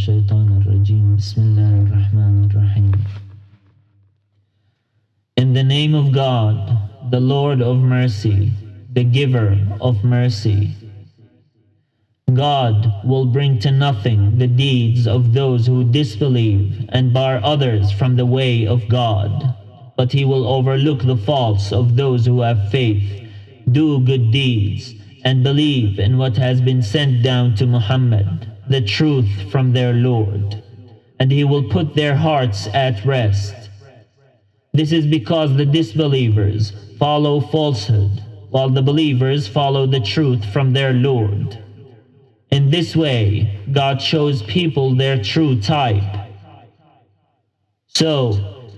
الشيطان الرجيم بسم الله الرحمن الرحيم. In the name of God, the Lord of mercy, the giver of mercy. God will bring to nothing the deeds of those who disbelieve and bar others from the way of God, but He will overlook the faults of those who have faith, do good deeds, and believe in what has been sent down to Muhammad, the truth from their Lord, and He will put their hearts at rest. This is because the disbelievers follow falsehood, while the believers follow the truth from their Lord. In this way, God shows people their true type. So,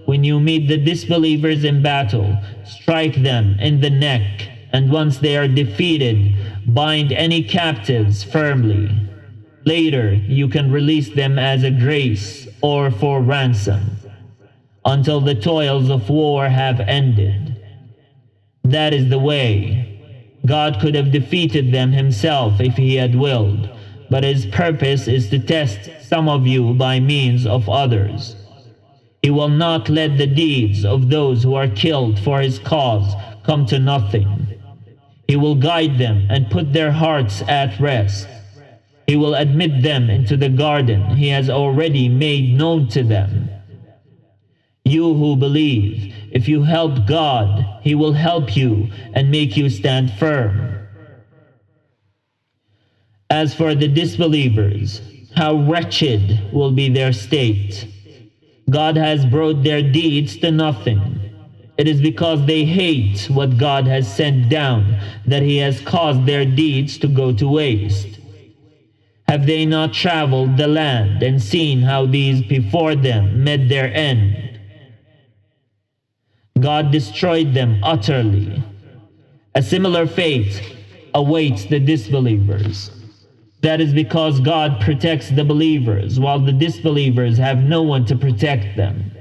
when you meet the disbelievers in battle, strike them in the neck, and once they are defeated, bind any captives firmly. Later, you can release them as a grace or for ransom, until the toils of war have ended. That is the way. God could have defeated them Himself if He had willed, but His purpose is to test some of you by means of others. He will not let the deeds of those who are killed for His cause come to nothing. He will guide them and put their hearts at rest. He will admit them into the garden He has already made known to them. You who believe, if you help God, He will help you and make you stand firm. As for the disbelievers, how wretched will be their state. God has brought their deeds to nothing. It is because they hate what God has sent down that He has caused their deeds to go to waste. Have they not traveled the land and seen how these before them met their end? God destroyed them utterly. A similar fate awaits the disbelievers. That is because God protects the believers, while the disbelievers have no one to protect them.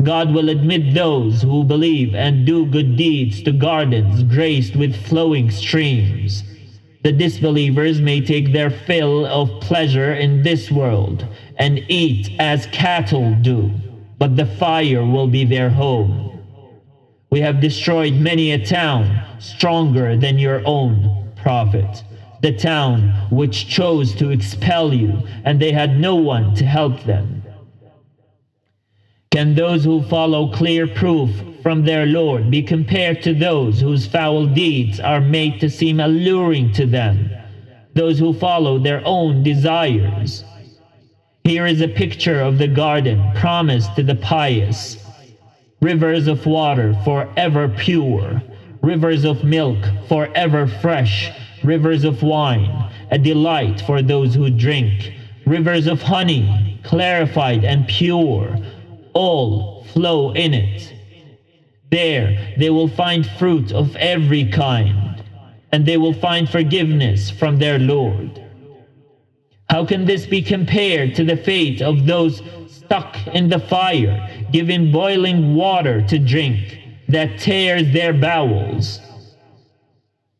God will admit those who believe and do good deeds to gardens graced with flowing streams. The disbelievers may take their fill of pleasure in this world and eat as cattle do, but the fire will be their home. We have destroyed many a town stronger than your own, prophet, the town which chose to expel you, and they had no one to help them. Can those who follow clear proof from their Lord be compared to those whose foul deeds are made to seem alluring to them, those who follow their own desires? Here is a picture of the garden promised to the pious. Rivers of water forever pure, rivers of milk forever fresh, rivers of wine, a delight for those who drink, rivers of honey, clarified and pure, all flow in it. There they will find fruit of every kind, and they will find forgiveness from their Lord. How can this be compared to the fate of those stuck in the fire, given boiling water to drink, that tears their bowels?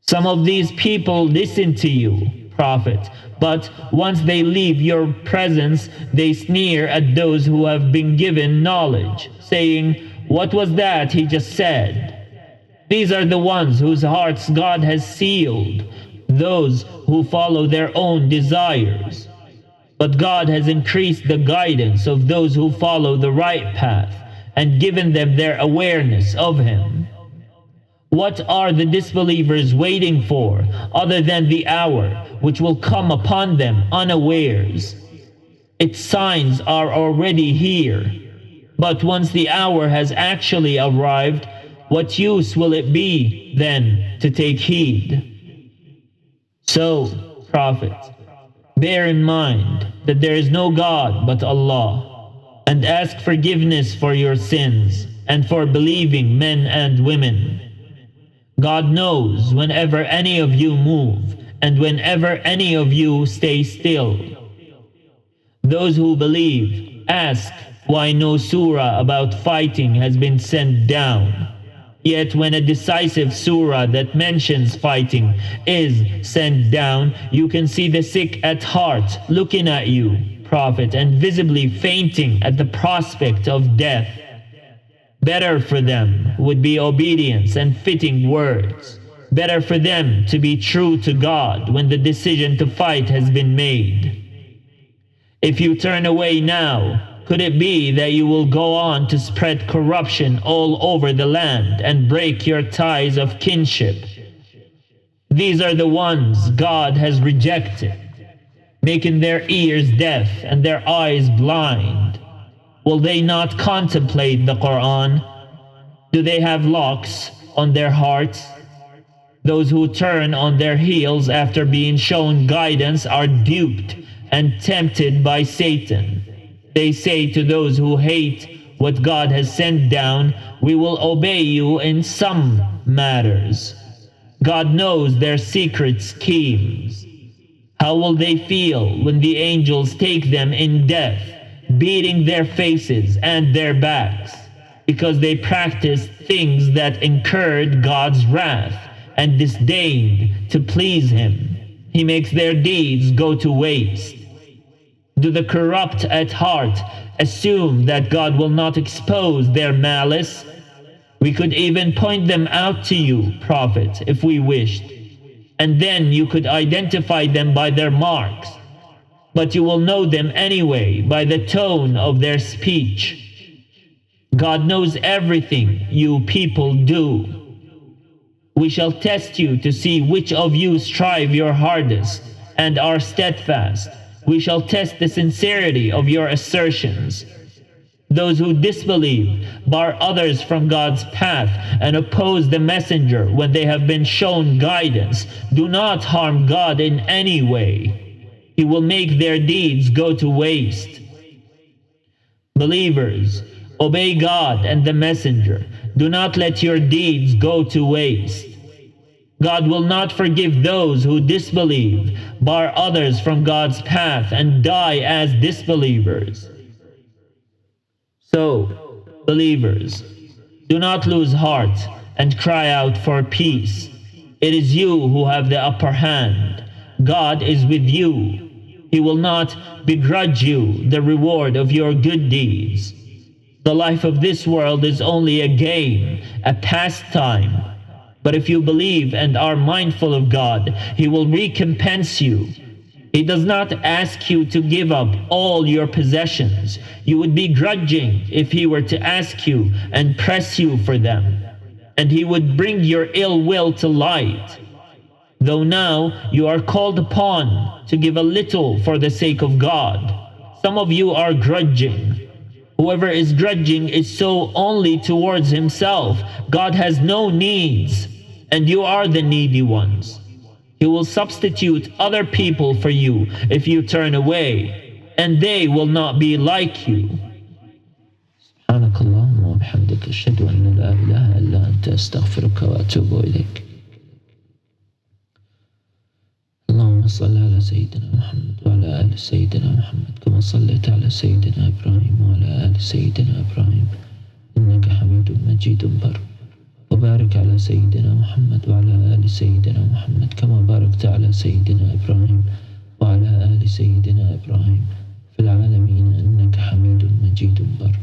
Some of these people listen to you, prophet, but once they leave your presence, they sneer at those who have been given knowledge, saying, "What was that he just said?" These are the ones whose hearts God has sealed, those who follow their own desires. But God has increased the guidance of those who follow the right path and given them their awareness of Him. What are the disbelievers waiting for other than the hour which will come upon them unawares? Its signs are already here, but once the hour has actually arrived, what use will it be then to take heed? So, prophet, bear in mind that there is no God but Allah, and ask forgiveness for your sins and for believing men and women. God knows whenever any of you move and whenever any of you stay still. Those who believe ask why no surah about fighting has been sent down. Yet when a decisive surah that mentions fighting is sent down, you can see the sick at heart looking at you, Prophet, and visibly fainting at the prospect of death. Better for them would be obedience and fitting words. Better for them to be true to God when the decision to fight has been made. If you turn away now, could it be that you will go on to spread corruption all over the land and break your ties of kinship? These are the ones God has rejected, making their ears deaf and their eyes blind. Will they not contemplate the Quran? Do they have locks on their hearts? Those who turn on their heels after being shown guidance are duped and tempted by Satan. They say to those who hate what God has sent down, "We will obey you in some matters." God knows their secret schemes. How will they feel when the angels take them in death, beating their faces and their backs, because they practiced things that incurred God's wrath and disdained to please Him? He makes their deeds go to waste. Do the corrupt at heart assume that God will not expose their malice? We could even point them out to you, Prophet, if we wished, and then you could identify them by their marks. But you will know them anyway by the tone of their speech. God knows everything you people do. We shall test you to see which of you strive your hardest and are steadfast. We shall test the sincerity of your assertions. Those who disbelieve, bar others from God's path, and oppose the messenger when they have been shown guidance, do not harm God in any way. He will make their deeds go to waste. Believers, obey God and the messenger. Do not let your deeds go to waste. God will not forgive those who disbelieve, bar others from God's path, and die as disbelievers. So, believers, do not lose heart and cry out for peace. It is you who have the upper hand. God is with you. He will not begrudge you the reward of your good deeds. The life of this world is only a game, a pastime. But if you believe and are mindful of God, He will recompense you. He does not ask you to give up all your possessions. You would be grudging if He were to ask you and press you for them, and He would bring your ill will to light. Though now you are called upon to give a little for the sake of God, some of you are grudging. Whoever is grudging is so only towards himself. God has no needs, and you are the needy ones. He will substitute other people for you if you turn away, and they will not be like you. سبحانك اللهم وبحمدك أشهد أن لا إله إلا أنت أستغفرك وأتوب إليك. اللهم صل على سيدنا محمد وعلى آل سيدنا محمد كما صليت على سيدنا إبراهيم وعلى آل سيدنا إبراهيم إنك حميد مجيد بر. وبارك على سيدنا محمد وعلى آل سيدنا محمد كما باركت على سيدنا إبراهيم وعلى آل سيدنا إبراهيم في العالمين إنك حميد مجيد بر.